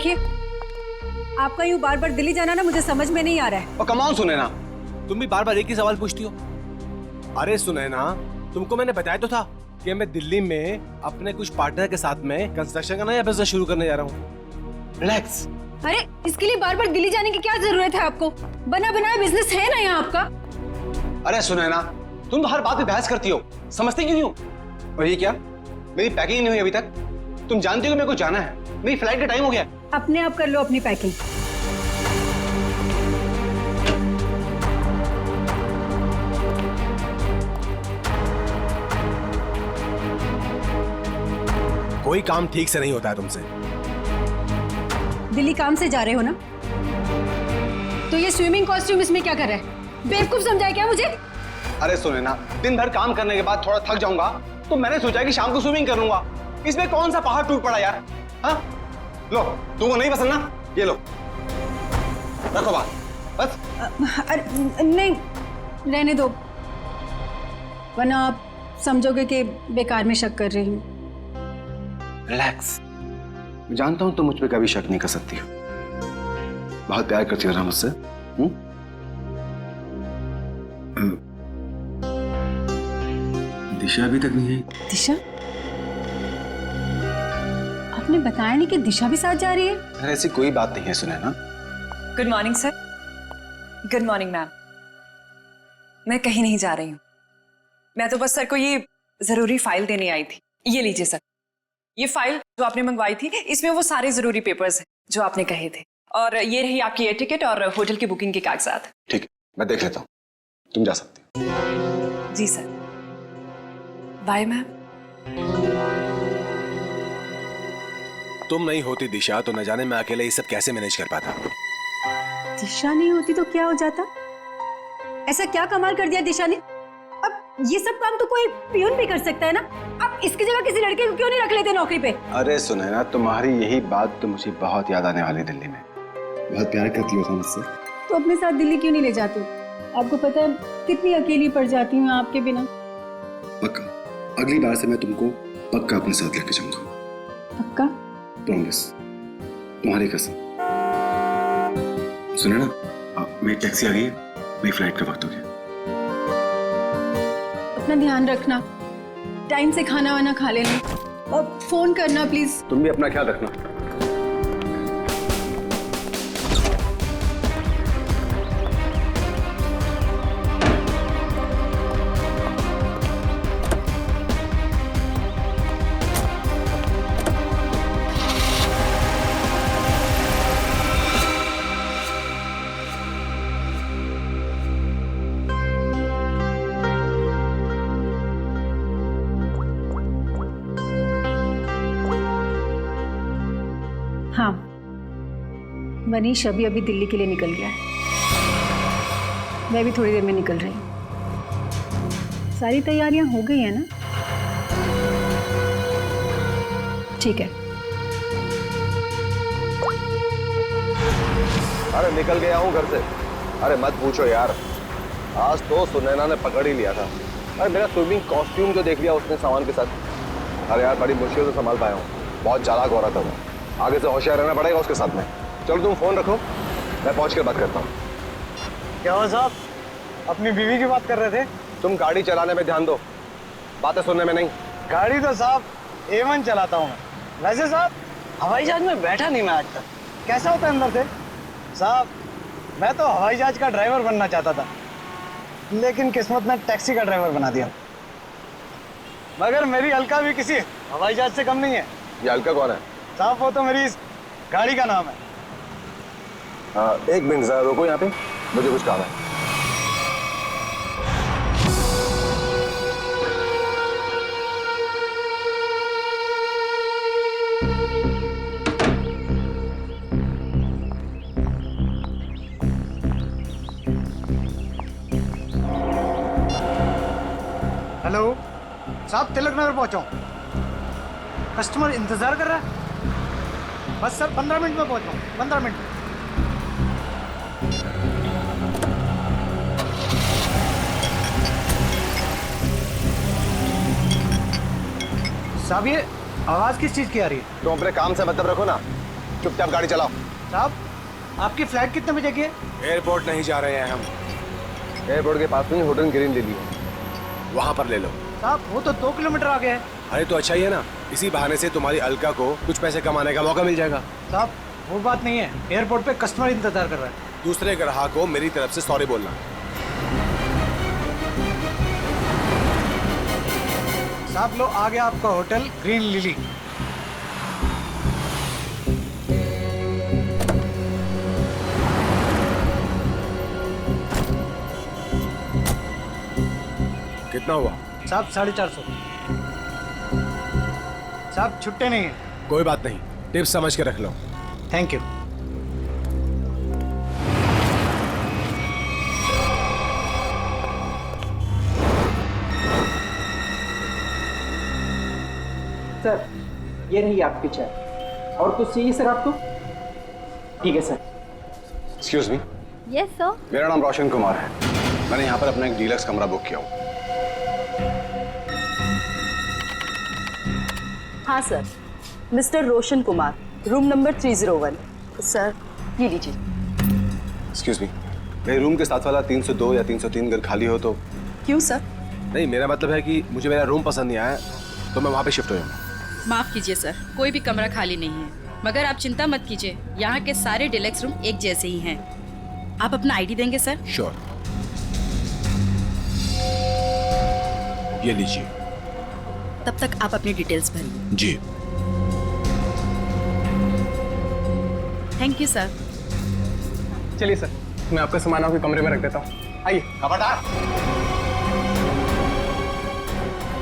देखिए, आपका यूं बार बार दिल्ली जाना ना मुझे समझ में नहीं आ रहा है। और कमाल सुनैना, तुम भी बार बार एक ही सवाल पूछती हो। अरे सुनैना, तुमको मैंने बताया तो था कि मैं दिल्ली में अपने कुछ पार्टनर के साथ में कंस्ट्रक्शन का नया बिजनेस शुरू करने जा रहा हूँ। रिलैक्स। अरे इसके लिए बार बार दिल्ली जाने की क्या जरूरत है आपको? बना बनाया बिजनेस है ना यहाँ आपका। अरे सुनैना, तुम तो हर बात पे बहस करती हो, समझती क्यों नहीं हो? और ये क्या, मेरी पैकिंग नहीं हुई अभी तक? तुम जानती हो कि मेरे को जाना है, मेरी फ्लाइट का टाइम हो गया। अपने आप कर लो अपनी पैकिंग। कोई काम ठीक से नहीं होता है तुमसे। दिल्ली काम से जा रहे हो ना, तो ये स्विमिंग कॉस्ट्यूम इसमें क्या कर रहा है? बेवकूफ समझाया क्या मुझे? अरे सुनैना, दिन भर काम करने के बाद थोड़ा थक जाऊंगा तो मैंने सोचा कि शाम को स्विमिंग कर लूंगा। इसमें कौन सा पहाड़ टूट पड़ा यार? हाँ, लो, तुमको नहीं पसंद ना, ये लो, रखो बात, बस। अरे नहीं, रहने दो, वरना आप समझोगे कि बेकार में शक कर रही हूँ। रिलैक्स। मैं जानता हूं तुम मुझ पे कभी शक नहीं कर सकती हो, बहुत प्यार करती हो ना मुझसे। दिशा अभी तक नहीं आई। दिशा? आपने बताया नहीं कि दिशा भी साथ जा रही है? अरे ऐसी कोई बात नहीं है Sunaina. Good morning sir. Good morning ma'am. मैं कहीं नहीं जा रही हूँ, मैं तो बस सर को ये जरूरी फाइल देने आई थी। ये लीजिए सर, ये फाइल जो आपने मंगवाई थी, इसमें वो सारे जरूरी पेपर्स हैं जो आपने कहे थे, और ये रही आपकी एयर टिकट और होटल की बुकिंग के कागजात। ठीक है, मैं देख लेता हूँ, तुम जा सकती हो। जी सर, बाय मैम। तुम नहीं होती दिशा तो न जाने मैं अकेले ये सब कैसे मैनेज कर पाता। दिशा नहीं होती तो क्या हो जाता? ऐसा क्या कमाल कर दिया दिशा ने? अब ये सब काम तो कोई पियून भी कर सकता है ना। अब इसकी जगह किसी लड़के को क्यों नहीं रख लेते नौकरी पे? अरे सुनैना, तुम्हारी यही बात तो मुझे बहुत याद आने वाली दिल्ली में। बहुत प्यार करती हो तुम मुझसे। तो अपने साथ दिल्ली क्यों नहीं ले जाते? आपको पता है कितनी अकेली पड़ जाती हूँ आपके बिना। पक्का, अगली बार से मैं तुमको पक्का अपने साथ लेके जाऊंगा। पक्का? प्रॉमिस, तुम्हारी कसम। सुनैना, मेरी टैक्सी आ गई है, मेरी फ्लाइट का वक्त हो गया। अपना ध्यान रखना, टाइम से खाना वाना खा लेना, और फोन करना प्लीज। तुम भी अपना ख्याल रखना। हाँ, मनीष अभी अभी दिल्ली के लिए निकल गया है। मैं भी थोड़ी देर में निकल रही हूँ। सारी तैयारियां हो गई है ना? ठीक है। अरे निकल गया हूँ घर से। अरे मत पूछो यार, आज तो सुनैना ने पकड़ ही लिया था। अरे मेरा स्विमिंग कॉस्ट्यूम जो देख लिया उसने सामान के साथ। अरे यार बड़ी मुश्किल से संभाल पाया हूँ, बहुत चालाक औरत है वो। आगे से होशियार रहना पड़ेगा उसके साथ में। चलो तुम फोन रखो, मैं पहुंच कर बात करता हूँ। क्या हुआ साहब, अपनी बीवी की बात कर रहे थे? तुम गाड़ी चलाने में ध्यान दो, बातें सुनने में नहीं। गाड़ी तो साहब A1 चलाता हूँ मैं। वैसे साहब हवाई जहाज में बैठा नहीं मैं आज तक। कैसा होता है अंदर से? साहब मैं तो हवाई जहाज का ड्राइवर बनना चाहता था, लेकिन किस्मत ने टैक्सी का ड्राइवर बना दिया। मगर मेरी अलका भी किसी हवाई जहाज से कम नहीं है। ये अलका कौन है? साहब वो तो मेरी इस गाड़ी का नाम है। एक मिनट जरा रुको यहाँ पे, मुझे कुछ काम है। हेलो साहब, तिलक नगर पहुंचा हूं। कस्टमर इंतजार कर रहा है। बस सर 15 मिनट में पहुंचा हूं, 15 मिनट में। साहब ये आवाज किस चीज की आ रही है? तुम अपने काम से मतलब रखो ना। चुपचाप गाड़ी चलाओ। साहब आपकी फ्लाइट कितने बजे की है? एयरपोर्ट नहीं जा रहे हैं हम, एयरपोर्ट के पास में होटल ग्रीन ले लिया। वहां पर ले लो। साहब वो तो 2 किलोमीटर आगे है। अरे तो अच्छा ही है ना, इसी बहाने से तुम्हारी अलका को कुछ पैसे कमाने का मौका मिल जाएगा। साहब वो बात नहीं है, एयरपोर्ट पे कस्टमर इंतजार कर रहा है। दूसरे ग्राहक को मेरी तरफ से सॉरी बोलना। साहब लो आ गया आपका होटल ग्रीन लिली। कितना हुआ? साहब 450। साहब छुट्टे नहीं है। कोई बात नहीं, टिप्स समझ के रख लो। Thank you. सर ये रही आपकी चाय। और कुछ चाहिए सर आपको? ठीक है sir. Excuse me. Yes sir. मेरा नाम रोशन कुमार है। मैंने यहाँ पर अपना एक डीलक्स कमरा बुक किया हूँ। हाँ sir, mister Roshan Kumar, room number 301। Sir ये लीजिए। एक्सक्यूज मी, मेरे रूम के साथ वाला 302 या 303 घर खाली हो तो? क्यों सर? नहीं, मेरा मतलब है कि मुझे मेरा रूम पसंद नहीं आया तो मैं वहाँ पे शिफ्ट हो जाऊँगा। माफ कीजिए सर, कोई भी कमरा खाली नहीं है, मगर आप चिंता मत कीजिए, यहाँ के सारे डिलक्स रूम एक जैसे ही हैं। आप अपना आईडी देंगे सर? श्योर। ये लीजिए। तब तक आप अपनी डिटेल्स भरिए। जी। Thank you sir. चलिए सर, मैं आपका सामान आपके कमरे में रख देता हूँ। आइए। खबरदार,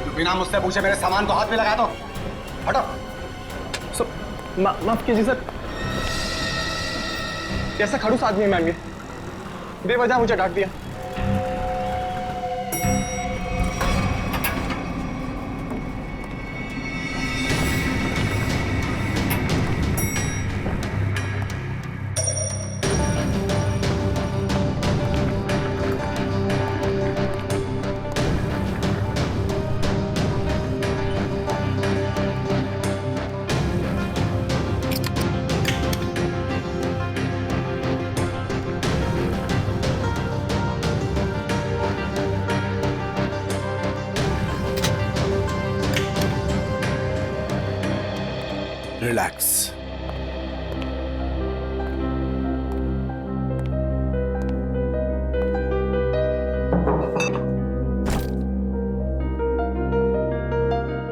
तू बिना मुझसे पूछे मेरे सामान को हाथ में लगा दो। हटो। माफ कीजिए सर, कैसा खड़ूस आदमी है मैम ये, बेवजह मुझे डांट दिया। रिलैक्स।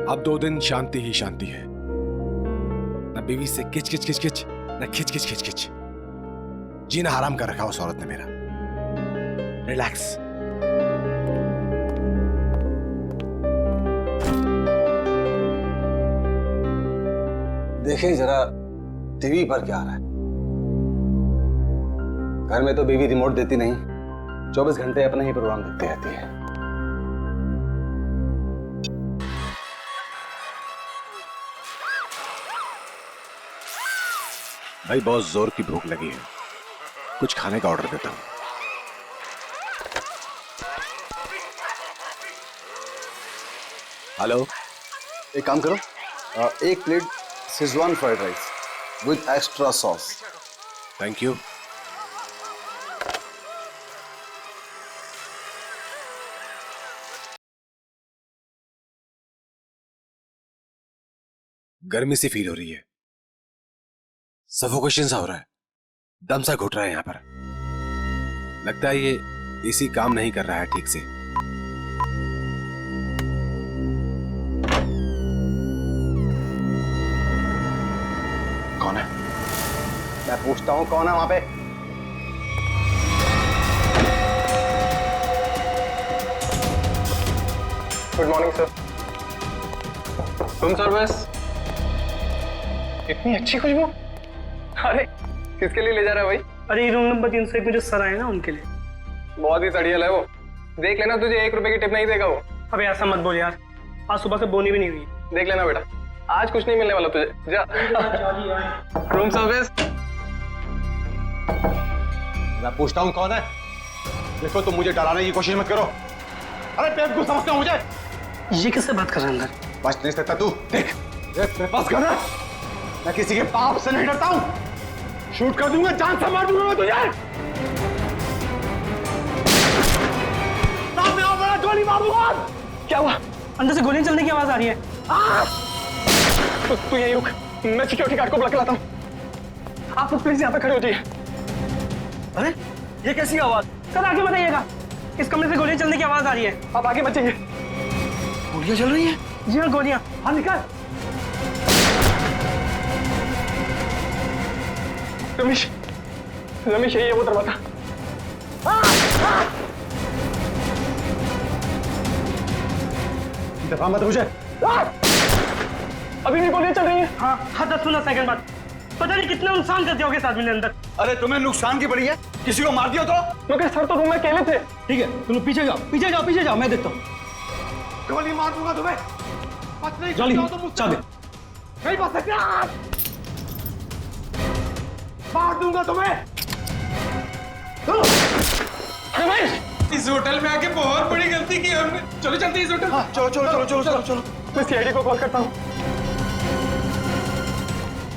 अब 2 दिन शांति ही शांति है। न बीवी से किच किच किच किच, न खिच खिच खिच खिच। जीना हराम कर रखा उस औरत ने मेरा। रिलैक्स। देखिए जरा टीवी पर क्या आ रहा है। घर में तो बीवी रिमोट देती नहीं, 24 घंटे अपना ही प्रोग्राम देखती रहती है। भाई बहुत जोर की भूख लगी है, कुछ खाने का ऑर्डर देता हूं। हेलो, एक काम करो, एक plate Schezwan fried rice with extra sauce. Thank you. गर्मी सी फील हो रही है, सफोकेशन सा हो रहा है, दम सा घुट रहा है यहां पर। लगता है ये एसी काम नहीं कर रहा है ठीक से। कौन है? मैं पूछता हूं कौन है वहां पे? Good morning sir. Room service. इतनी अच्छी खुशबू। अरे किसके लिए ले जा रहा है भाई? अरे ये रूम नंबर 301 में जो सर आए ना उनके लिए। बहुत ही सड़ियल है वो, देख लेना, तुझे 1 रुपए की टिप नहीं देगा वो। अबे ऐसा मत बोल यार, आज सुबह से बोनी भी नहीं हुई। देख लेना बेटा, आज कुछ नहीं मिलने वाला तुझे। जा। Room service. मैं पूछता हूं कौन है? देखो तुम मुझे डराने की कोशिश मत करो। अरे बेवकूफ समझते हो मुझे? ये किससे बात कर रहा है अंदर? बच नहीं सकता तू। देख, मेरे पास घर है, मैं किसी के पाप से नहीं डरता हूं। शूट कर दूंगा, जान से मार दूंगा मैं तुझे। सामने आओ, बड़ा गोली मार दूंगा। क्या हुआ? अंदर से गोलियां चलने की आवाज आ रही है। तू यहीं रुक, मैं सिक्योरिटी गार्ड को बुला के लाता हूँ। आप लोग प्लीज यहाँ पे खड़े हो जाइए। अरे ये कैसी आवाज? सर आगे बताइएगा, इस कमरे से गोलियां चलने की आवाज आ रही है। आप आगे मत जाइए। गोलियां चल रही हैं? जी हाँ, गोलियां। हाँ निकाल। रमेश, रमेश यही है वो दरवाजा। दबा मत मुझे। अभी भी गोलियां चल रही हैं। हाँ 10-15 सेकंड बाद। पता नहीं कितना नुकसान कर दिया होगा इस आदमी ने अंदर। अरे तुम्हें नुकसान की पड़ी है? किसी को मार दिया तो? मगर सर तो रूम में अकेले थे। ठीक है, तुम पीछे जाओ, पीछे जाओ, पीछे जाओ, मैं देखता हूँ। गोली मार दूंगा तुम्हें। बच नहीं सकते तो चाबी नहीं बच सकते। मार दूंगा तुम्हें। रमेश, इस होटल में आके बहुत बड़ी गलती की हमने। चलो चलते इस होटल। हाँ, चलो चलो चलो चलो चलो चलो। मैं सीआईडी को कॉल करता हूँ।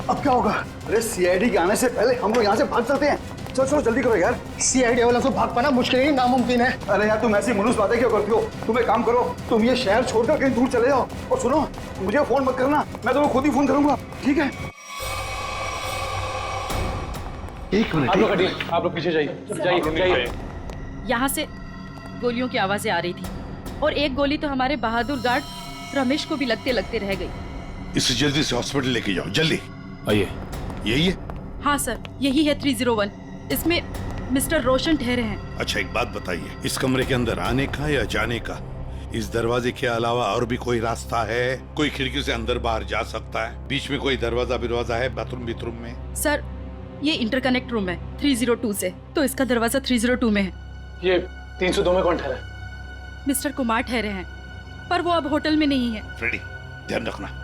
अब क्या होगा? अरे सीआईडी के आने से पहले हम लोग यहाँ से भाग चलते हैं। चलो चलो जल्दी करो यार। सीआईडी वाला से भाग पाना मुश्किल ही नामुमकिन है। अरे यार तुम ऐसी मुनुस बातें क्यों करती हो? तुम एक काम करो, तुम ये शहर छोड़कर कहीं दूर चले जाओ। और सुनो, मुझे फोन मत करना, मैं तुम्हें खुद ही फोन करूंगा, ठीक है? एक मिनट, आप लोग पीछे जाइए। यहाँ से गोलियों की आवाजें आ रही थी और एक गोली तो हमारे बहादुर गार्ड रमेश को भी लगते लगते रह गई। इसे जल्दी से हॉस्पिटल लेके जाओ, जल्दी। आइए। यही है? हाँ सर, यही है 301। इसमें मिस्टर रोशन ठहरे हैं। अच्छा एक बात बताइए, इस कमरे के अंदर आने का या जाने का इस दरवाजे के अलावा और भी कोई रास्ता है? कोई खिड़की से अंदर बाहर जा सकता है? बीच में कोई दरवाजा है बाथरूम में? सर ये इंटरकनेक्ट रूम है 302 से, तो इसका दरवाजा 302 में है। ये 302 में कौन ठहरा है? मिस्टर कुमार ठहरे हैं, पर वो अब होटल में नहीं है। फ्रेडी, ध्यान रखना।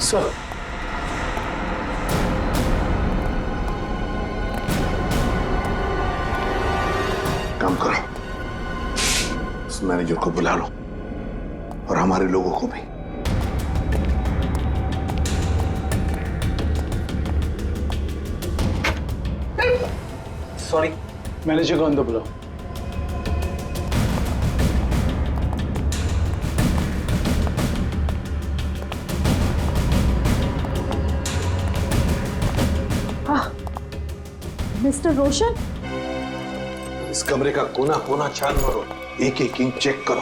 सर, काम करो, उस मैनेजर को बुला लो और हमारे लोगों को भी। सॉरी, मैनेजर को अंदर बुलाओ। मिस्टर रोशन, इस कमरे का कोना कोना छान मारो, एक एक इंच चेक करो।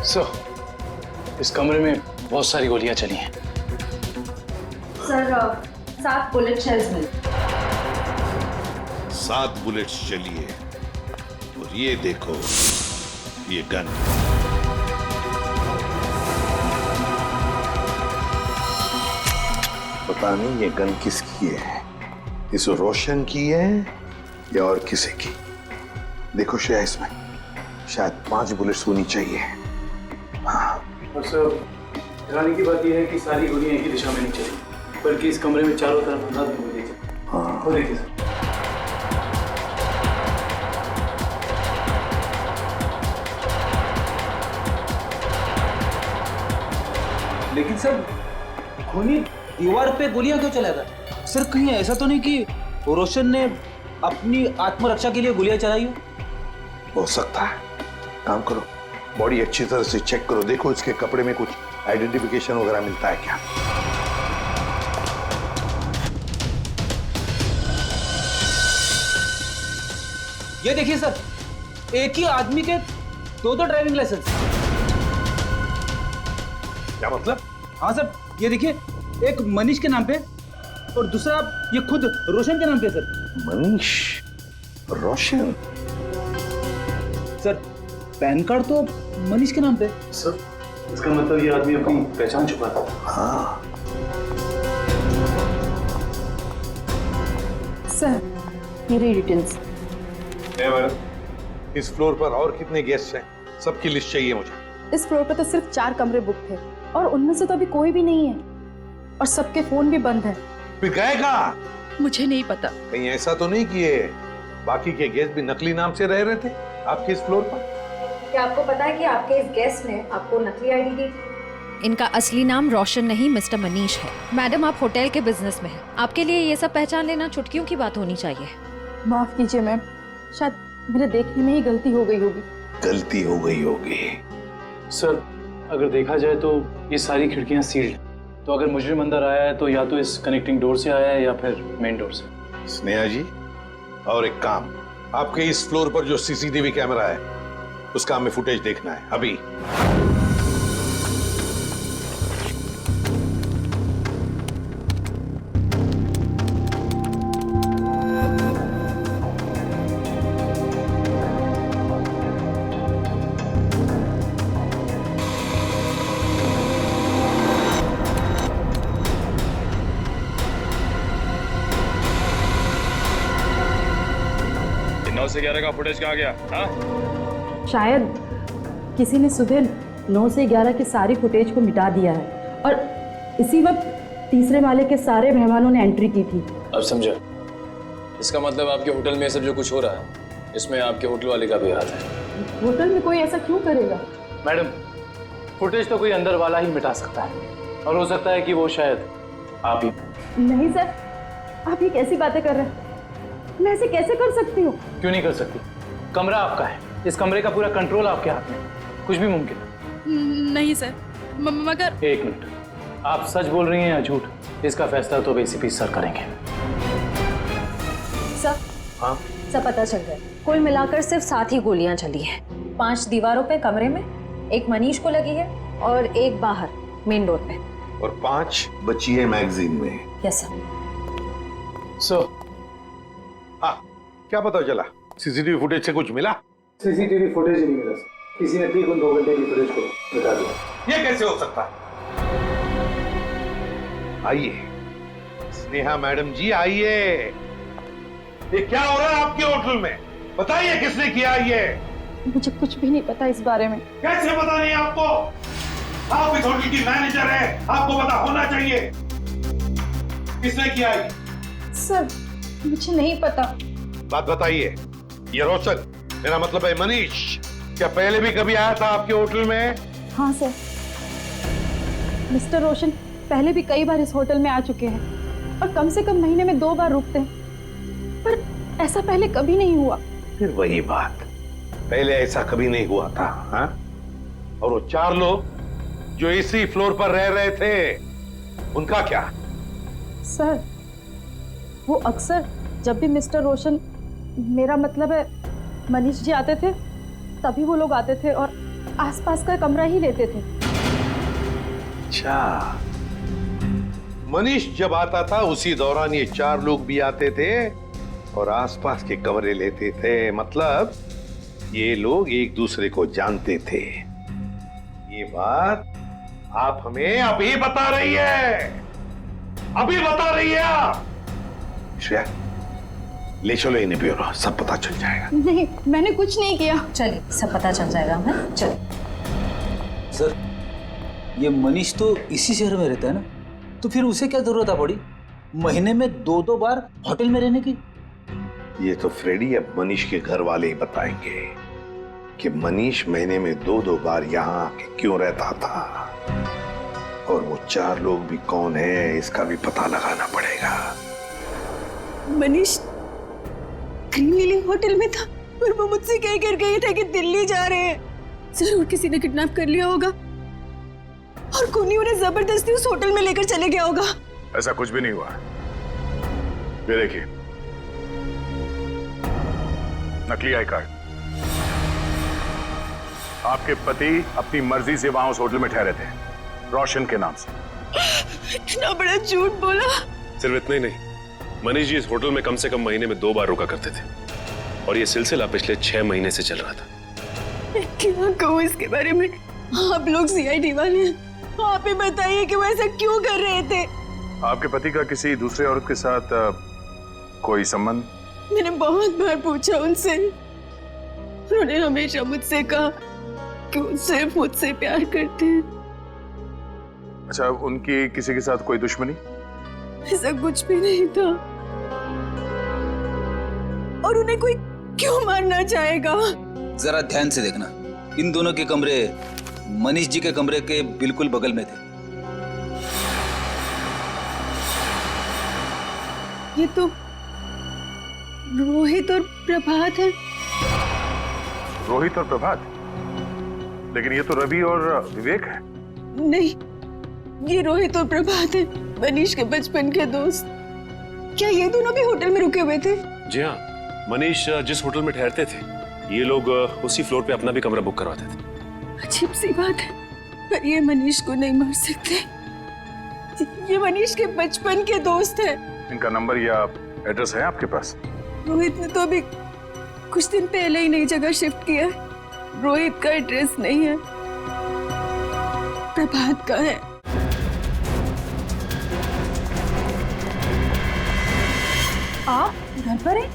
सर, इस कमरे में बहुत सारी गोलियां चली हैं। सर 7 बुलेट शेल्स मिले। 7 बुलेट्स चली है। और ये देखो, ये गन। पता नहीं ये गन किसकी है, इस रोशन की है या और किसी की। देखो श्रेया, इसमें शायद 5 बुलेट्स होनी चाहिए। हाँ। और सर, हैरानी की बात यह है कि सारी गोलियां एक ही दिशा में नहीं चली, बल्कि इस कमरे में चारों तरफ 10 गोलियां चली। हाँ। वो देखिए सर। लेकिन सर, खूनी दीवार पे गोलियां क्यों चलाता? सर कहीं ऐसा तो नहीं कि रोशन ने अपनी आत्मरक्षा के लिए गोलियां चलाई हो सकता है। काम करो, बॉडी अच्छी तरह से चेक करो, देखो इसके कपड़े में कुछ आइडेंटिफिकेशन वगैरह मिलता है क्या। ये देखिए सर, एक ही आदमी के 2 ड्राइविंग लाइसेंस। क्या मतलब? हाँ सर, ये देखिए, एक मनीष के नाम पे और दूसरा ये खुद रोशन के नाम पे सर। मनीष, रोशन। सर पैन कार्ड तो मनीष के नाम पे। सर, इसका मतलब ये आदमी अपनी पहचान छुपाता था। हाँ, सर मेरी डिटेल्स। मैडम, इस फ्लोर पर और कितने गेस्ट हैं? सबकी लिस्ट चाहिए मुझे। इस फ्लोर पर तो सिर्फ 4 कमरे बुक थे और उनमें से तो अभी कोई भी नहीं है और सबके फोन भी बंद है। फिर गए कहाँ? मुझे नहीं पता। कहीं ऐसा तो नहीं किए बाकी के गेस्ट भी नकली नाम से रह रहे थे आपके इस फ्लोर पर? क्या आपको पता है कि आपके इस गेस्ट ने आपको नकली आईडी दी? इनका असली नाम रोशन नहीं मिस्टर मनीष है। मैडम आप होटल के बिजनेस में हैं, आपके लिए ये सब पहचान लेना चुटकियों की बात होनी चाहिए। माफ कीजिए मैम, शायद मेरे देखने में ही गलती हो गई होगी। गलती हो गई होगी। सर अगर देखा जाए तो ये सारी खिड़कियां सील्ड हैं, तो अगर मुजरिम अंदर आया है तो या तो इस कनेक्टिंग डोर से आया है या फिर मेन डोर से। स्नेहा जी, और एक काम, आपके इस फ्लोर पर जो सीसीटीवी कैमरा है उसका हमें फुटेज देखना है अभी। से 11 का फुटेज कहाँ गया? हाँ? शायद किसी ने सुबह 9 से 11 के सारी फुटेज को मिटा दिया है और इसी वक्त तीसरे माले के सारे मेहमानों ने एंट्री की थी। अब समझा। इसका मतलब आपके होटल में सब जो कुछ हो रहा है इसमें आपके होटल वाले का भी हाथ है। होटल में कोई ऐसा क्यों करेगा? मैडम फुटेज तो कोई अंदर वाला ही मिटा सकता है और हो सकता है कि वो शायद आप ही। नहीं सर, आप ये कैसी बातें कर रहे हैं? मैं ऐसे कैसे कर सकती हूँ? क्यों नहीं कर सकती? कमरा आपका है, इस कमरे का पूरा कंट्रोल आपके हाथ में, कुछ भी मुमकिन है। नहीं सर, मगर। एक मिनट, आप सच बोल रही हैं या झूठ? इसका फैसला तो एसीपी सर करेंगे। सर, हाँ सब पता चल गया। कुल मिलाकर सिर्फ 7 ही गोलियां चली हैं। 5 दीवारों पे कमरे में, 1 मनीष को लगी है और 1 बाहर मेन डोर पे, और 5 बची है मैगजीन में। Yes sir. सो हाँ, क्या पता चला? सीसीटीवी फुटेज से कुछ मिला? सीसीटीवी फुटेज ही नहीं मिला सर, किसी ने ठीक उन 2 घंटे की फुटेज को मिटा दिया। ये कैसे हो सकता है? आइए स्नेहा मैडम जी, आइए। ये क्या हो रहा है आपके होटल में? बताइए किसने किया ये? मुझे कुछ भी नहीं पता इस बारे में। कैसे पता नहीं आपको? आप इस होटल की मैनेजर है, आपको पता होना चाहिए। किसने किया ये? सर मुझे नहीं पता। बात बताइए। ये रोशन, मेरा मतलब है मनीष, क्या पहले भी कभी आया था आपके होटल में? हाँ सर, मिस्टर रोशन पहले भी कई बार इस होटल में आ चुके हैं और कम से कम महीने में 2 बार रुकते हैं, पर ऐसा पहले कभी नहीं हुआ। फिर वही बात, पहले ऐसा कभी नहीं हुआ था। हाँ? और वो 4 लोग जो इसी फ्लोर पर रह रहे थे, उनका क्या? सर वो अक्सर जब भी मिस्टर रोशन, मेरा मतलब है मनीष जी आते थे, तभी वो लोग आते थे और आसपास का कमरा ही लेते थे। अच्छा, मनीष जब आता था उसी दौरान ये 4 लोग भी आते थे और आसपास के कमरे लेते थे। मतलब ये लोग एक दूसरे को जानते थे। ये बात आप हमें अभी बता रही है, अभी बता रही है आप। श्रेया, ले चलो इन्हें ब्यूरो, सब पता चल जाएगा। नहीं, मैंने कुछ नहीं किया। चलिए सब पता चल जाएगा हमें। चलिए। सर ये मनीष तो इसी शहर में रहता है ना, तो फिर उसे क्या जरूरत आ पड़ी महीने में 2-2 बार होटल में रहने की? ये तो फ्रेडी अब मनीष के घर वाले ही बताएंगे कि मनीष महीने में 2-2 बार यहाँ आके क्यों रहता था, और वो 4 लोग भी कौन है इसका भी पता लगाना पड़ेगा। मनीष ग्रीन लिली होटल में था और वो मुझसे कह कर गए थे कि दिल्ली जा रहे हैं। जरूर किसी ने किडनैप कर लिया होगा और कोनी उन्हें जबरदस्ती उस होटल में लेकर चले गया होगा। ऐसा कुछ भी नहीं हुआ। ये देखिए, नकली आई कार्ड। आपके पति अपनी मर्जी से वहां उस होटल में ठहरे थे, रोशन के नाम से। इतना बड़ा झूठ बोला। सिर्फ इतना ही नहीं, मनीष जी इस होटल में कम से कम महीने में 2 बार रुका करते थे और ये सिलसिला पिछले 6 महीने से चल रहा था। मैं क्या कहूँ इसके बारे में? आप लोग सीआईडी वाले हैं, आप ही बताइए कि वो ऐसा क्यों कर रहे थे। आपके पति का किसी दूसरे औरत के साथ कोई संबंध? मैंने बहुत बार पूछा उनसे, उन्होंने हमेशा मुझसे कहा कि वो सिर्फ मुझसे प्यार करते हैं। अच्छा, उनकी किसी के साथ कोई दुश्मनी? ऐसा कुछ भी नहीं था। और उन्हें कोई क्यों मारना चाहेगा? जरा ध्यान से देखना, इन दोनों के कमरे मनीष जी के कमरे के बिल्कुल बगल में थे। ये तो रोहित और प्रभात है। रोहित और प्रभात? लेकिन ये तो रवि और विवेक है। नहीं, ये रोहित और प्रभात है, मनीष के बचपन के दोस्त। क्या ये दोनों भी होटल में रुके हुए थे? जी हाँ, मनीष जिस होटल में ठहरते थे ये लोग उसी फ्लोर पे अपना भी कमरा बुक करवाते थे। अजीब सी बात है, पर ये मनीष को नहीं मार सकते। ये मनीष के बचपन के दोस्त है। इनका नंबर या एड्रेस है आपके पास? रोहित ने तो अभी कुछ दिन पहले ही नई जगह शिफ्ट किया है। रोहित का एड्रेस नहीं है, प्रभात का है। आप घर पर हैं?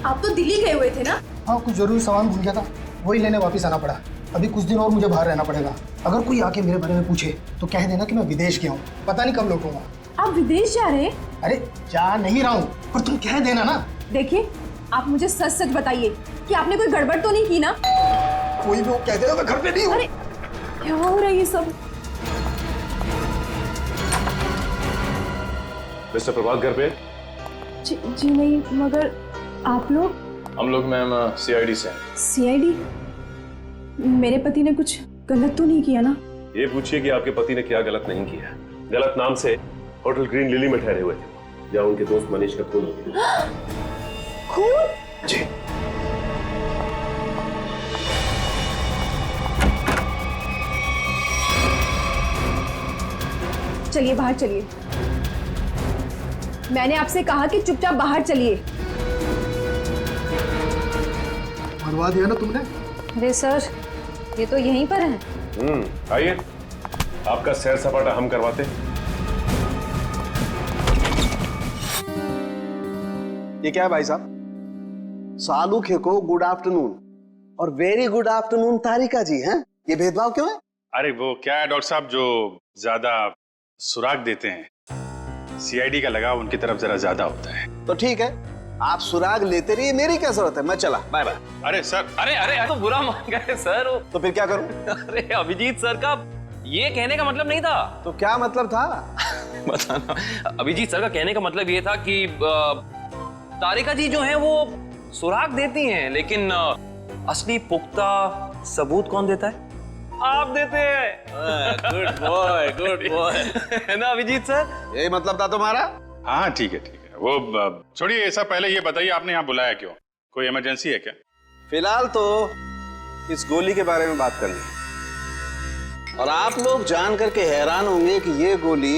आप तो दिल्ली गए हुए थे ना? हाँ, कुछ जरूरी सामान भूल गया था, वही लेने वापस आना पड़ा। अभी कुछ दिन और मुझे बाहर रहना पड़ेगा। अगर कोई आके मेरे बारे में पूछे तो कह देना कि मैं विदेश गया हूँ, पता नहीं कब लौटूंगा। आप विदेश जा रहे हैं? अरे जा नहीं रहा हूँ, पर तुम कह देना ना। देखिए, आप मुझे सच सच बताइए कि आपने कोई गड़बड़ तो नहीं की ना? कोई भी वो कह देगा मैं घर पे नहीं हूँ। अरे क्या हो रहा है ये सब? मिस्टर प्रभात घर पे? जी नहीं, मगर आप लोग? हम लोग मैम सीआईडी से हैं। सीआईडी? मेरे पति ने कुछ गलत तो नहीं किया ना? ये पूछिए कि आपके पति ने क्या गलत नहीं किया। गलत नाम से होटल ग्रीन लिली में ठहरे हुए थे, जहाँ उनके दोस्त मनीष का खून हो गया। खून? जी। चलिए बाहर चलिए। मैंने आपसे कहा कि चुपचाप बाहर चलिए। मरवा दिया ना तुमने? अरे सर, ये तो यहीं पर है। आइए, आपका सैर सपाटा हम करवाते। ये क्या है भाई साहब? सालूखे को गुड आफ्टरनून और वेरी गुड आफ्टरनून तारिका जी हैं? ये भेदभाव क्यों है? अरे वो क्या है डॉक्टर साहब, जो ज्यादा सुराग देते हैं, सीआईडी का लगाव उनकी तरफ जरा ज्यादा होता है। तो ठीक है, आप सुराग लेते रहिए, मेरी क्या जरूरत है, मैं चला, बाय बाय। अरे सर, अरे तो बुरा मान गए सर। तो फिर क्या करूं? अरे अभिजीत सर का ये कहने का मतलब नहीं था। तो क्या मतलब था? बताना। अभिजीत सर का कहने का मतलब ये था कि तारिका जी जो है वो सुराग देती हैं, लेकिन असली पुख्ता सबूत कौन देता है? आप देते हैं। Good boy, good boy. है ना अभिजीत सर? यही मतलब था तुम्हारा? हाँ ठीक है ठीक है, वो छोड़िए ये सब। पहले ये बताइए आपने यहाँ बुलाया क्यों? कोई इमरजेंसी है क्या? फिलहाल तो इस गोली के बारे में बात करनी है, और आप लोग जान करके हैरान होंगे कि ये गोली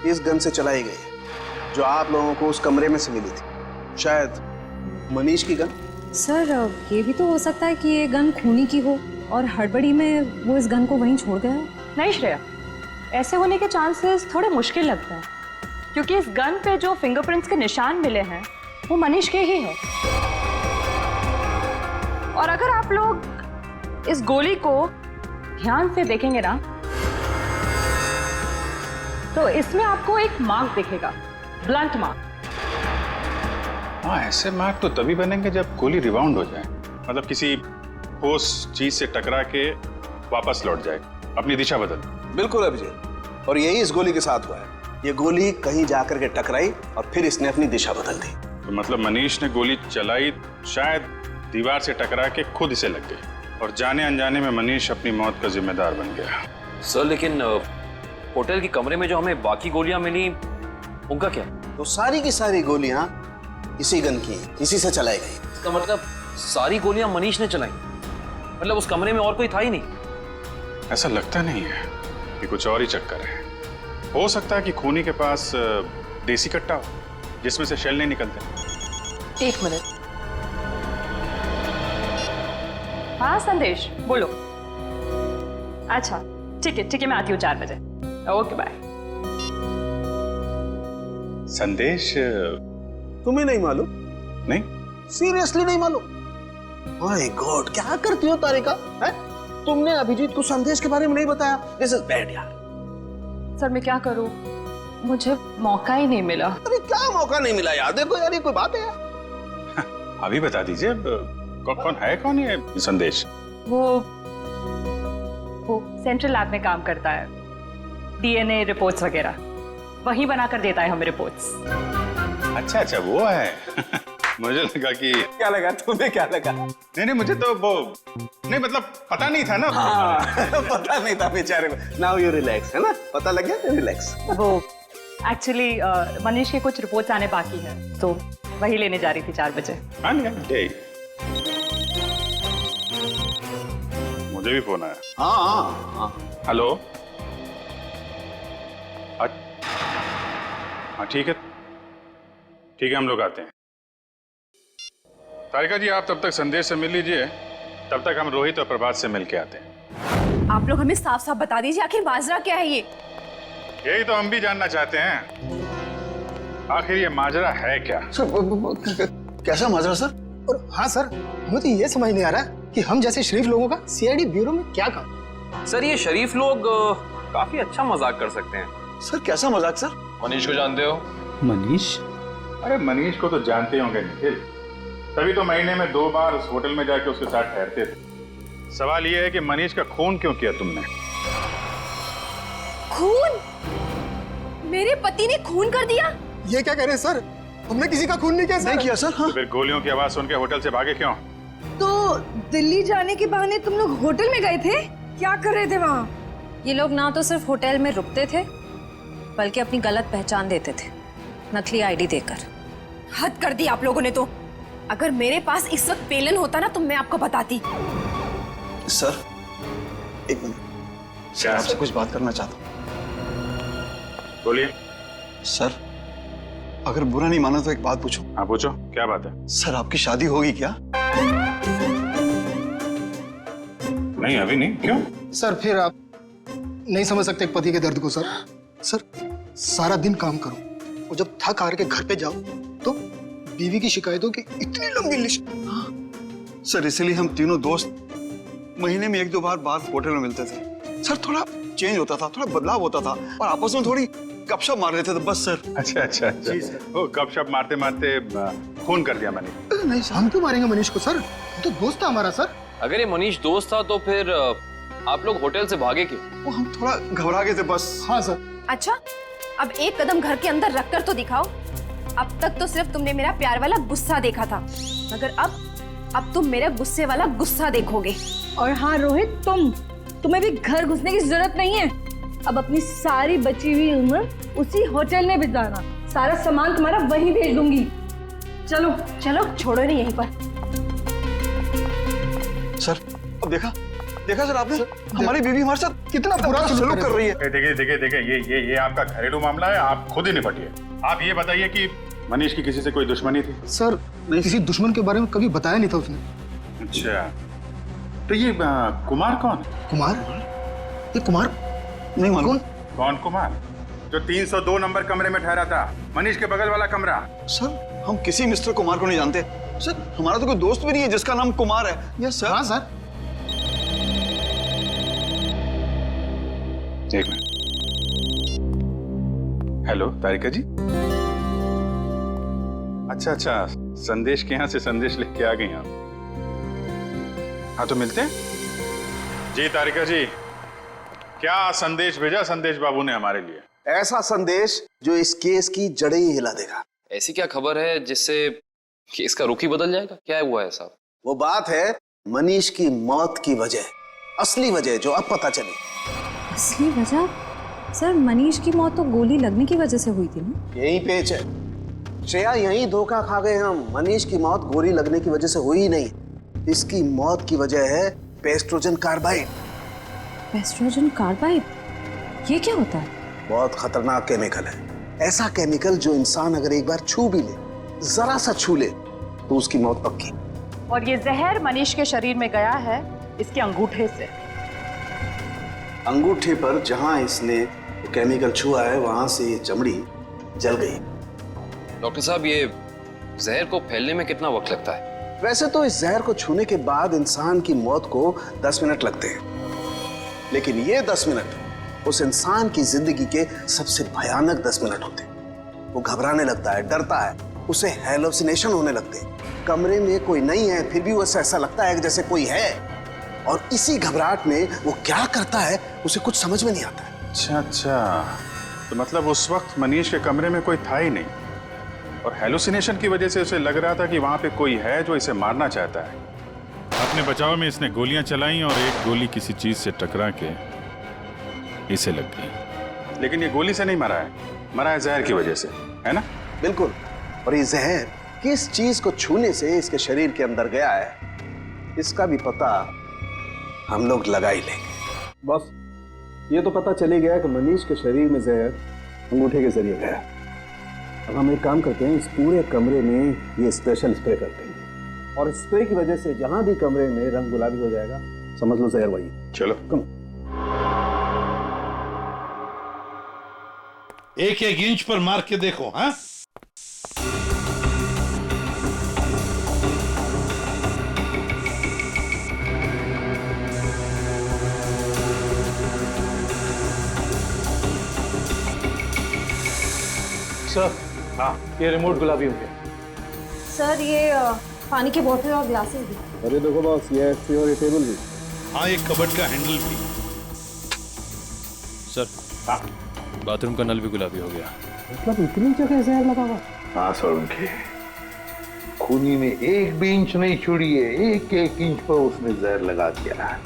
इस गन से चलाई गई है जो आप लोगों को उस कमरे में से मिली थी। शायद मनीष की गन। सर, ये भी तो हो सकता है कि ये गन खूनी की हो और हड़बड़ी में वो इस गन को वहीं छोड़ गया हो। नहीं श्रेया, ऐसे होने के चांसेस थोड़े मुश्किल लगते हैं, क्योंकि इस गन पे जो फिंगरप्रिंट्स के निशान मिले हैं वो मनीष के ही हैं। और अगर आप लोग इस गोली को ध्यान से देखेंगे ना, तो इसमें आपको एक मार्क दिखेगा, ब्लंट मार्क। हाँ, ऐसे मार्क तो तभी बनेंगे जब गोली रिबाउंड हो जाए, मतलब किसी ठोस चीज से टकरा के वापस लौट जाए, अपनी दिशा बदल। बिल्कुल अभिजीत, और यही इस गोली के साथ हुआ है। ये गोली कहीं जाकर के टकराई और फिर इसने अपनी दिशा बदल दी। तो मतलब मनीष ने गोली चलाई, शायद दीवार से टकरा के खुद इसे लग गई, और जाने अनजाने में मनीष अपनी मौत का जिम्मेदार बन गया। सर लेकिन होटल के कमरे में जो हमें बाकी गोलियां मिली, उनका क्या? तो सारी की सारी गोलियां इसी गन की, इसी से चलाई गई। इसका मतलब सारी गोलियां मनीष ने चलाई? मतलब उस कमरे में और कोई था ही नहीं? ऐसा लगता नहीं है, कि कुछ और ही चक्कर है। हो सकता है कि खूनी के पास देसी कट्टा हो जिसमें से शेल नहीं निकलते। एक मिनट। हाँ संदेश, बोलो। अच्छा ठीक है, मैं आती हूँ 4 बजे। Okay bye. संदेश तुम्हें नहीं मालूम? नहीं, सीरियसली नहीं मालूम? माय गॉड, क्या करती हो तारिका? है? तुमने अभिजीत को संदेश के बारे में नहीं बताया? दिस इज बैड यार। सर मैं क्या करूं, मुझे मौका ही नहीं मिला। अरे क्या मौका नहीं मिला यार? देखो यार, ये कोई बात है यार? अभी बता दीजिए कौन है संदेश? वो सेंट्रल लैब में काम करता है, डीएनए रिपोर्ट्स वगैरह वही बनाकर देता है हमें रिपोर्ट्स। अच्छा वो है। मुझे लगा कि क्या लगा तुम्हें? क्या लगा? नहीं मुझे तो वो नहीं, मतलब पता नहीं था ना। पता नहीं था बेचारे को। नाउ यू रिलैक्स, है ना? पता लग गया? रिलैक्स। वो एक्चुअली मनीष के कुछ रिपोर्ट्स आने बाकी है, तो वही लेने जा रही थी 4 बजे। मुझे भी फोन आया। हाँ। हेलो। हाँ ठीक है हम लोग आते हैं। तारिका जी आप तब तक संदेश से मिल लीजिए, तब तक हम रोहित और प्रभात से मिल के आते हैं। आप लोग हमें साफ साफ बता दीजिए आखिर माजरा क्या है ये? यही तो हम भी जानना चाहते हैं, आखिर ये माजरा है क्या? सर कैसा माजरा सर? और हाँ सर, हमें तो ये समझ नहीं आ रहा कि हम जैसे शरीफ लोगों का सीआईडी ब्यूरो में क्या काम? सर ये शरीफ लोग काफी अच्छा मजाक कर सकते हैं। सर कैसा मजाक सर? मनीष को जानते हो? मनीष? अरे मनीष को तो जानते होंगे निखिल, तभी तो महीने में 2 बार उस होटल में जाके उसके साथ ठहरते थे। सवाल ये है कि मनीष का खून क्यों किया तुमने? खून? मेरे पति ने खून कर दिया? ये क्या कह रहे हैं सर? हमने किसी का खून नहीं किया सर। नहीं किया सर। हाँ? तो फिर गोलियों की आवाज सुन के होटल से भागे क्यों? तो दिल्ली जाने के बहाने तुम लोग होटल में गए थे? क्या कर रहे थे वहाँ? ये लोग ना तो सिर्फ होटल में रुकते थे, बल्कि अपनी गलत पहचान देते थे, नकली आईडी देकर। हद कर दी आप लोगों ने तो। अगर मेरे पास इस वक्त पेलन होता ना तो मैं आपको बताती। सर एक मिनट, सर आपसे कुछ बात करना चाहता हूँ। बोलिए। सर अगर बुरा नहीं माना तो एक बात पूछूं? हाँ पूछो, क्या बात है? सर आपकी शादी होगी क्या? नहीं अभी नहीं। क्यों? सर फिर आप नहीं समझ सकते पति के दर्द को सर। सर सारा दिन काम करो और जब थक हार के घर पे जाओ तो बीवी की शिकायतों की इतनी लंबी लिस्ट। सर इसीलिए हम तीनों दोस्त महीने में 1-2 बार होटल में मिलते थे। सर थोड़ा चेंज होता था, थोड़ा बदलाव होता था और आपस में थोड़ी गपशप मार लेते थे बस सर। अच्छा। जी सर। वो गपशप मारते मारते खून कर दिया मैंने। नहीं सर, हम क्यों मारेंगे मनीष को सर? तो दोस्त था हमारा सर। अगर ये मनीष दोस्त था तो फिर आप लोग होटल से भागे क्यों? वो हम थोड़ा घबरा गए थे बस। हाँ सर। अच्छा अब एक कदम घर के अंदर रखकर तो दिखाओ। अब तक तो सिर्फ तुमने मेरा प्यार वाला गुस्सा देखा था, मगर अब तुम मेरा गुस्से वाला गुस्सा देखोगे। और हाँ रोहित, तुम्हें भी घर घुसने की जरूरत नहीं है। अब अपनी सारी बची हुई उम्र उसी होटल में बिताना। सारा सामान तुम्हारा वहीं भेज दूंगी। चलो छोड़ो नहीं यहीं पर। सर अब देखा सर आपने? हमारी बीवी हमारे साथ कितना बुरा सलूक कर रही है। देखिए ये आपका घरेलू मामला है, आप खुद ही निपटिए। आप ये बताइए कि मनीष की किसी से कोई दुश्मनी थी? सर नहीं, किसी दुश्मन के बारे में कभी बताया नहीं था उसने। अच्छा तो ये कुमार कौन है? कुमार? ये कुमार नहीं मालूम। कौन कुमार? जो 302 नंबर कमरे में ठहरा था, मनीष के बगल वाला कमरा। सर हम किसी मिस्टर कुमार को नहीं जानते सर। हमारा तो कोई दोस्त भी नहीं है जिसका नाम कुमार है। Yes sir. हाँ सर। एक मिनट। हेलो तारिका जी। अच्छा संदेश के यहाँ से संदेश लिख के आ गई आप। हाँ तो मिलते हैं। जी तारिका जी, क्या संदेश भेजा संदेश बाबू ने हमारे लिए? ऐसा संदेश जो इस केस की जड़ें ही हिला देगा। ऐसी क्या खबर है जिससे केस का रुख ही बदल जाएगा? क्या हुआ है साहब? वो बात है मनीष की मौत की वजह, असली वजह जो अब पता चली। असली वजह? सर मनीष की मौत तो गोली लगने की वजह से हुई थी ना? यही पेच है श्रेया, यही धोखा खा गए हम। मनीष की मौत गोली लगने की वजह से हुई ही नहीं। इसकी मौत की वजह है पेस्ट्रोजन कार्बाइड। पेस्ट्रोजन कार्बाइड? ये क्या होता है? बहुत खतरनाक केमिकल है। ऐसा केमिकल जो इंसान अगर एक बार छू भी ले, जरा सा छू ले, तो उसकी मौत पक्की। और ये जहर मनीष के शरीर में गया है इसके अंगूठे से। अंगूठे पर जहां इसने केमिकल छुआ है वहां से ये चमड़ी जल गई। डॉक्टर साहब ये जहर को फैलने में कितना वक्त लगता है? वैसे तो इस जहर को छूने के बाद इंसान की मौत को 10 मिनट लगते हैं, लेकिन ये 10 मिनट उस इंसान की जिंदगी के सबसे भयानक 10 मिनट होते हैं। वो घबराने लगता है, डरता है, उसे हैलुसिनेशन होने लगते हैं। कमरे में कोई नहीं है, फिर भी उसे ऐसा लगता है कि जैसे कोई है, और इसी घबराहट में वो क्या करता है उसे कुछ समझ में नहीं आता है। अच्छा, तो मतलब उस वक्त मनीष के कमरे में कोई था ही नहीं, और हेलुसिनेशन की वजह से उसे लग रहा था कि वहां पे कोई है जो इसे मारना चाहता है। अपने बचाव में इसने गोलियां चलाई और एक गोली किसी चीज से टकरा के इसे लग गई। लेकिन ये गोली से नहीं मरा है जहर की वजह से, है ना? बिल्कुल। और ये जहर किस चीज को छूने से इसके शरीर के अंदर गया है, इसका भी पता हम लोग लगा ही लेंगे। बस ये तो पता चली गया कि मनीष के शरीर में जहर अंगूठे के जरिए गया। अब हम एक काम करते हैं, इस पूरे कमरे में ये स्पेशल स्प्रे करते हैं, और स्प्रे की वजह से जहां भी कमरे में रंग गुलाबी हो जाएगा, समझ लो जहर वही। चलो कम। 1-1 इंच पर मार के देखो। हाँ, सर, ये रिमोट गुलाबी हो गया। सर ये पानी की बोतल और ग्लासेस भी। अरे देखो बॉस, ये एक्सपी और ये टेबल भी। हाँ, एक कबर्ड का हैंडल भी। सर, बाथरूम का नल भी गुलाबी हो गया। मतलब इतनी जगह जहर लगा हुआ? हाँ सर, उनके खूनी ने 1 भी इंच नहीं छोड़ी है, 1-1 इंच पर उसने जहर लगा दिया।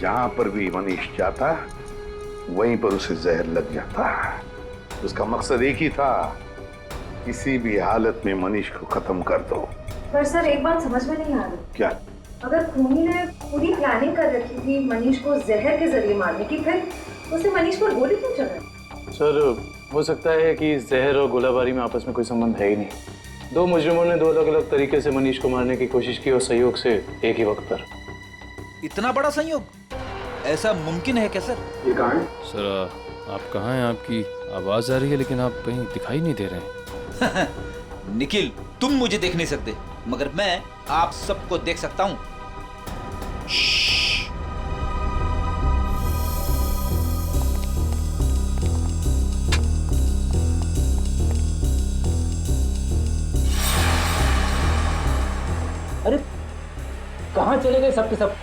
जहां पर भी मनीष जाता वहीं पर उसे जहर लग जाता। उसका मकसद एक ही था, किसी भी हालत में मनीष को खत्म कर दो। पर सर एक बात समझ में नहीं आ रही। क्या? अगर खूनी ने पूरी प्लानिंग कर रखी थी मनीष को जहर के जरिए मारने की, फिर उसने मनीष पर गोली क्यों चलाई? सर हो सकता है कि जहर और गोलाबारी में आपस में कोई संबंध है ही नहीं। 2 मुजरिमों ने 2 अलग-अलग तरीके से मनीष को मारने की कोशिश की, और संयोग से एक ही वक्त पर। इतना बड़ा संयोग ऐसा मुमकिन है क्या सर? ये कहाँ है? सर आप कहाँ हैं? आपकी आवाज आ रही है लेकिन आप कहीं दिखाई नहीं दे रहे हैं। निखिल, तुम मुझे देख नहीं सकते, मगर मैं आप सबको देख सकता हूँ। अरे कहाँ चले गए सब के सब?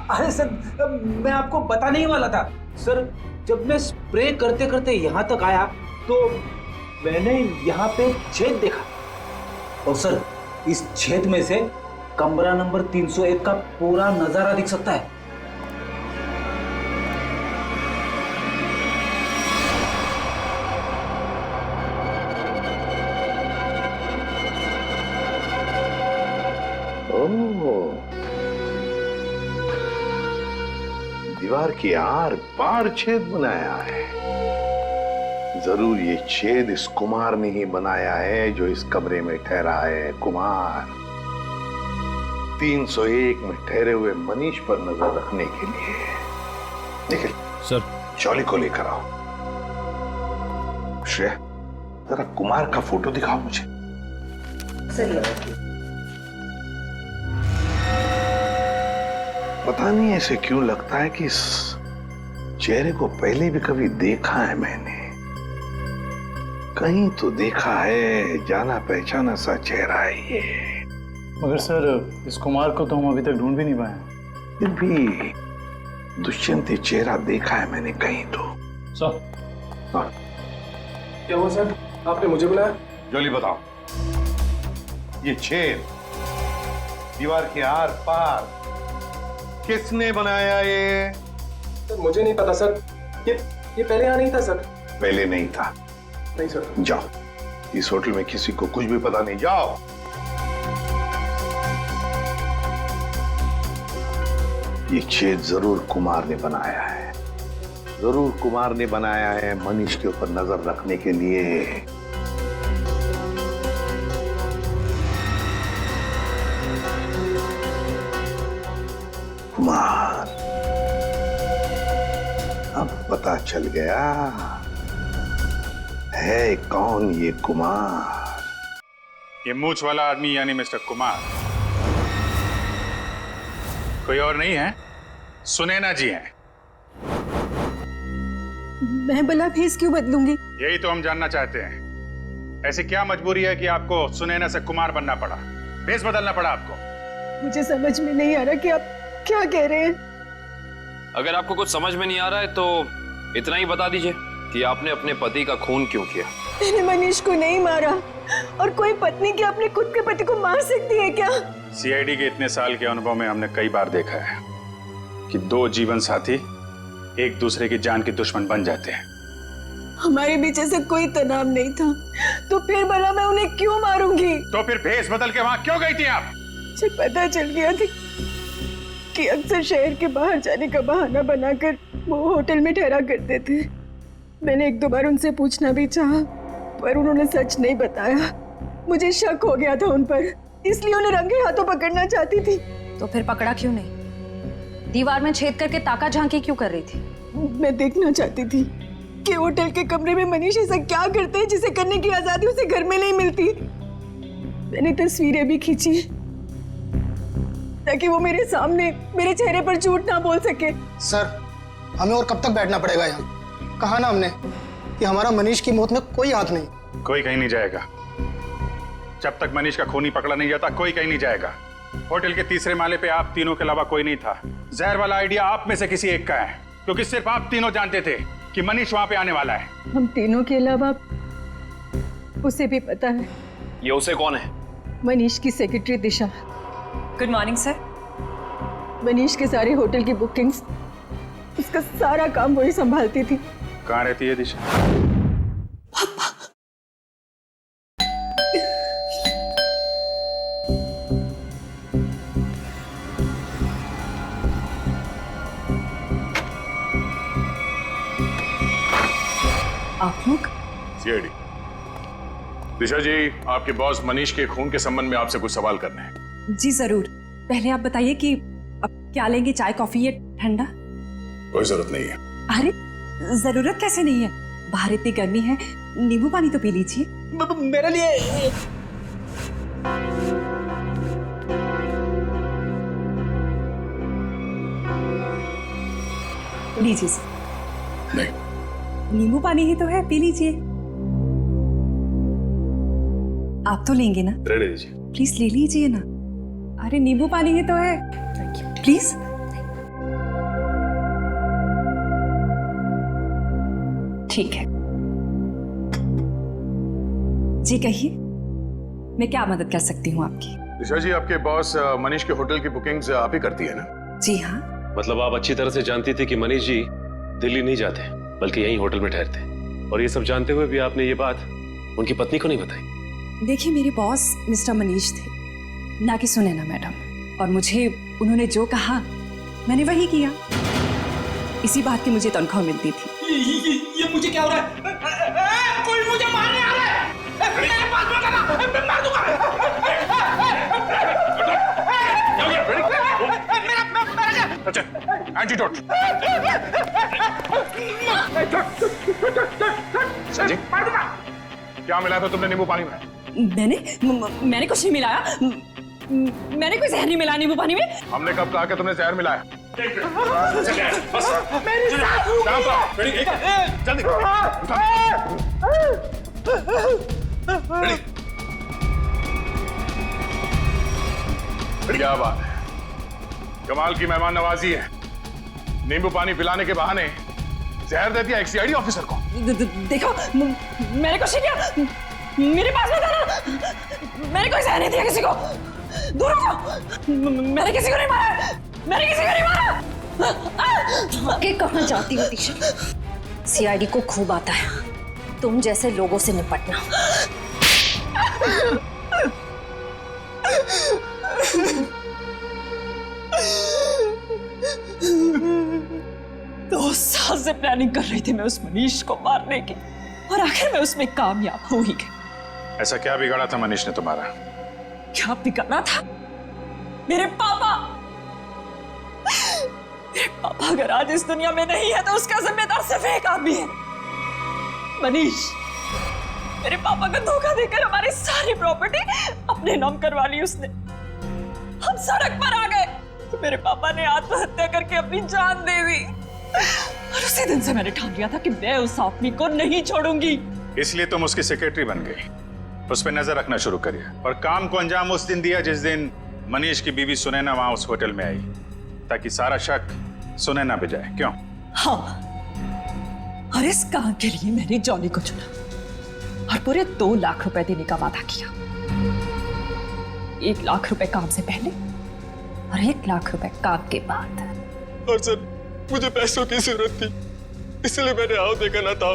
अरे सर, मैं आपको बताने ही वाला था। सर, जब मैं स्प्रे करते करते यहाँ तक आया तो मैंने यहाँ पे छेद देखा, और सर इस छेद में से कमरा नंबर 301 का पूरा नजारा दिख सकता है। दीवार की आर पार छेद बनाया है। जरूर ये छेद इस कुमार ने ही बनाया है जो इस कमरे में ठहरा है। कुमार 301 में ठहरे हुए मनीष पर नजर रखने के लिए। निखिल सर, जॉली को लेकर आओ। श्रेया, जरा कुमार का फोटो दिखाओ मुझे। पता नहीं ऐसे क्यों लगता है कि इस चेहरे को पहले भी कभी देखा है मैंने, कहीं तो देखा है, जाना पहचाना सा चेहरा है ये। मगर सर इस कुमार को तो हम अभी तक ढूंढ भी नहीं पाए। फिर भी दुष्यंत ये चेहरा देखा है मैंने कहीं तो। सर क्या हुआ सर, आपने मुझे बुलाया? जॉली बताओ, ये छेद दीवार के आर पार किसने बनाया ये? सर मुझे नहीं पता सर, ये पहले यहाँ नहीं था सर। पहले नहीं था? नहीं सर। जाओ, इस होटल में किसी को कुछ भी पता नहीं, जाओ। ये छेद जरूर कुमार ने बनाया है, जरूर कुमार ने बनाया है मनीष के ऊपर नजर रखने के लिए। कुमार, अब पता चल गया है कौन ये कुमार? ये मूछ वाला आदमी यानी मिस्टर कुमार कोई और नहीं है, सुनैना जी हैं। मैं भला भेस क्यों बदलूंगी? यही तो हम जानना चाहते हैं। ऐसी क्या मजबूरी है कि आपको सुनैना से कुमार बनना पड़ा, भेस बदलना पड़ा आपको? मुझे समझ में नहीं आ रहा कि आप क्या कह रहे हैं। अगर आपको कुछ समझ में नहीं आ रहा है तो इतना ही बता दीजिए कि आपने अपने पति का खून क्यों किया? मैंने मनीष को नहीं मारा। और कोई पत्नी क्या अपने खुद के पति को मार सकती है क्या? सीआईडी के इतने साल के अनुभव में हमने कई बार देखा है कि दो जीवन साथी एक दूसरे की जान के दुश्मन बन जाते हैं। हमारे बीच ऐसा कोई तनाव नहीं था, तो फिर भला मैं उन्हें क्यों मारूंगी? तो फिर भेस बदल के वहां क्यों गई थी आप? मुझे पता चल गया था कि अक्सर शहर के बाहर जाने का बहाना बनाकर वो होटल में ठहरा करते थे। मैंने एक दो बार उनसे पूछना भी चाहा, पर उन्होंने सच नहीं बताया। मुझे शक हो गया था उन पर, इसलिए उन्हें रंगे हाथों पकड़ना चाहती थी। तो फिर पकड़ा क्यों नहीं? दीवार में छेद करके ताका झांकी क्यों कर रही थी? मैं देखना चाहती थी कि होटल के कमरे में मनीष ऐसा क्या करते हैं जिसे करने की आजादी उसे घर में नहीं मिलती। मैंने तस्वीरें भी खींची ताकि वो मेरे सामने मेरे चेहरे पर झूठ ना बोल सके। सर, हमें और कब तक बैठना पड़ेगा यहाँ? कहा ना हमने कि हमारा मनीष की मौत में कोई हाथ नहीं। कोई कहीं नहीं जाएगा। जब तक मनीष का खूनी पकड़ा नहीं जाता कोई कहीं नहीं जाएगा। होटल के तीसरे माले पे आप तीनों के अलावा कोई नहीं था। जहर वाला आइडिया आप में से किसी एक का है, क्योंकि सिर्फ आप तीनों जानते थे कि मनीष वहां पे आने वाला है। हम तीनों के अलावा उसे भी पता है। ये उसे कौन है? मनीष की secretary Disha. Good morning sir. Manish के सारे होटल की बुकिंग्स, उसका सारा काम वही संभालती थी। कहाँ रहती है दिशा? आप लोग? सीआईडी। दिशा जी, आपके बॉस मनीष के खून के संबंध में आपसे कुछ सवाल करने हैं। जी जरूर। पहले आप बताइए कि अब क्या लेंगे, चाय कॉफी या ठंडा? कोई जरूरत नहीं है। अरे जरूरत कैसे नहीं है, बाहर इतनी गर्मी है, नींबू पानी तो पी लीजिए। मेरे लिए लीजिए सर। नहीं, नींबू पानी ही तो है, पी लीजिए। आप तो लेंगे ना? रहने दीजिए। प्लीज ले लीजिए ना। अरे नींबू पानी ही तो है, प्लीज। ठीक है जी, कहिए मैं क्या मदद कर सकती हूँ आपकी? दिशा जी, आपके बॉस मनीष के होटल की बुकिंग्स आप ही करती है ना? जी हाँ। मतलब आप अच्छी तरह से जानती थी कि मनीष जी दिल्ली नहीं जाते बल्कि यहीं होटल में ठहरते, और ये सब जानते हुए भी आपने ये बात उनकी पत्नी को नहीं बताई? देखिए, मेरे बॉस मिस्टर मनीष थे, ना कि सुनैना मैडम, और मुझे उन्होंने जो कहा मैंने वही किया। इसी बात की मुझे तनख्वाह मिलती थी। ये मुझे क्या हो रहा है? कोई मुझे मारने आ रहा है। मेरे पास मत आना, मैं मार दूंगा। अच्छा, एंटीडोट। संजय, क्या मिलाया था तुमने नींबू पानी में? मैंने कुछ नहीं मिलाया। मैंने कोई जहर नहीं मिलाया नींबू पानी में। हमने कब कहा कि तुमने जहर मिलाया? मेरी जल्दी क्या बात है, कमाल की मेहमान नवाजी है। नींबू पानी पिलाने के बहाने जहर दे दिया एक सीआईडी ऑफिसर को। देखो, मैंने कुछ नहीं किया, मेरे पास मत आना। मैंने कोई जहर नहीं दिया किसी को, दूर हो जाओ। मैंने किसी को नहीं मारा, मैंने किसी को नहीं मारा। आगे कहाँ जाती हो दिशा? सीआईडी को खूब आता है तुम जैसे लोगों से निपटना। 2 साल से प्लानिंग कर रही थी मैं उस मनीष को मारने की, और आखिर में उसमें कामयाब हो ही गई। ऐसा क्या बिगाड़ा था मनीष ने तुम्हारा? क्या बिगाड़ा था? मेरे पापा अगर आज इस दुनिया में नहीं है तो उसका जिम्मेदार सिर्फ एक आदमी है, मनीष। मेरे पापा को धोखा देकर हमारी सारी प्रॉपर्टी अपने नाम करवा ली उसने। हम सड़क पर आ गए तो मेरे पापा ने आत्महत्या करके अपनी जान दे दी। और उसी दिन से मैंने ठान लिया था कि मैं उस आदमी को नहीं छोड़ूंगी। इसलिए तुम उसकी सेक्रेटरी बन गई। उस पर नजर रखना शुरू करिए और काम को अंजाम उस दिन दिया जिस दिन मनीष की बीवी सुनैना वहां उस होटल में आई, ताकि सारा शक सुनैना पे जाए। क्यों? हाँ, और इस काम के लिए मैंने जॉनी को चुना और पूरे 2 लाख रुपए देने का वादा किया। 1 लाख रुपए काम से पहले और 1 लाख रुपए काम के बाद। और सर मुझे पैसों की जरूरत थी, इसलिए मैंने हाँ देखा ना था।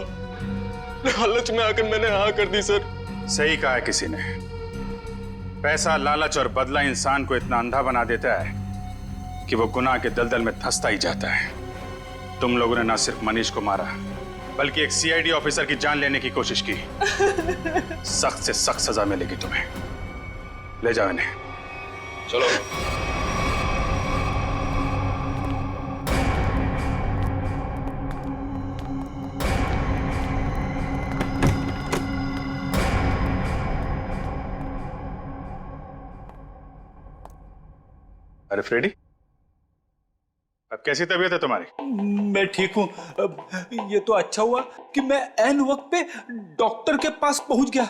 लालच में आकर मैंने हाँ कर दी सर। सही कहा है किसी ने, पैसा, लालच और बदला इंसान को इतना अंधा बना देता है कि वो गुनाह के दलदल में धंसता ही जाता है। तुम लोगों ने ना सिर्फ मनीष को मारा बल्कि एक सीआईडी ऑफिसर की जान लेने की कोशिश की। सख्त से सख्त सजा मिलेगी तुम्हें। ले जाओ इन्हें। चलो। अरे फ्रेडी, अब कैसी तबीयत है तुम्हारी? मैं ठीक हूँ। ये तो अच्छा हुआ कि मैं ऐन वक्त पे डॉक्टर के पास पहुंच गया,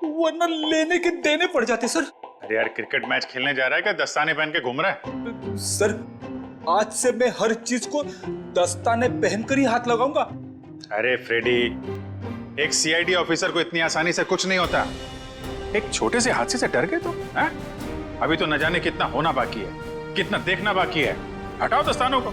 वरना लेने के देने पड़ जाते सर। अरे यार, क्रिकेट मैच खेलने जा रहा है क्या दस्ताने पहन के घूम रहा है? सर आज से मैं हर चीज को दस्ताने पहनकर ही हाथ लगाऊंगा। अरे फ्रेडी, एक सीआईडी ऑफिसर को इतनी आसानी से कुछ नहीं होता। एक छोटे से हादसे से डर गए तो? अभी तो न जाने कितना होना बाकी है, कितना देखना बाकी है। हटाओ दस्तानों को।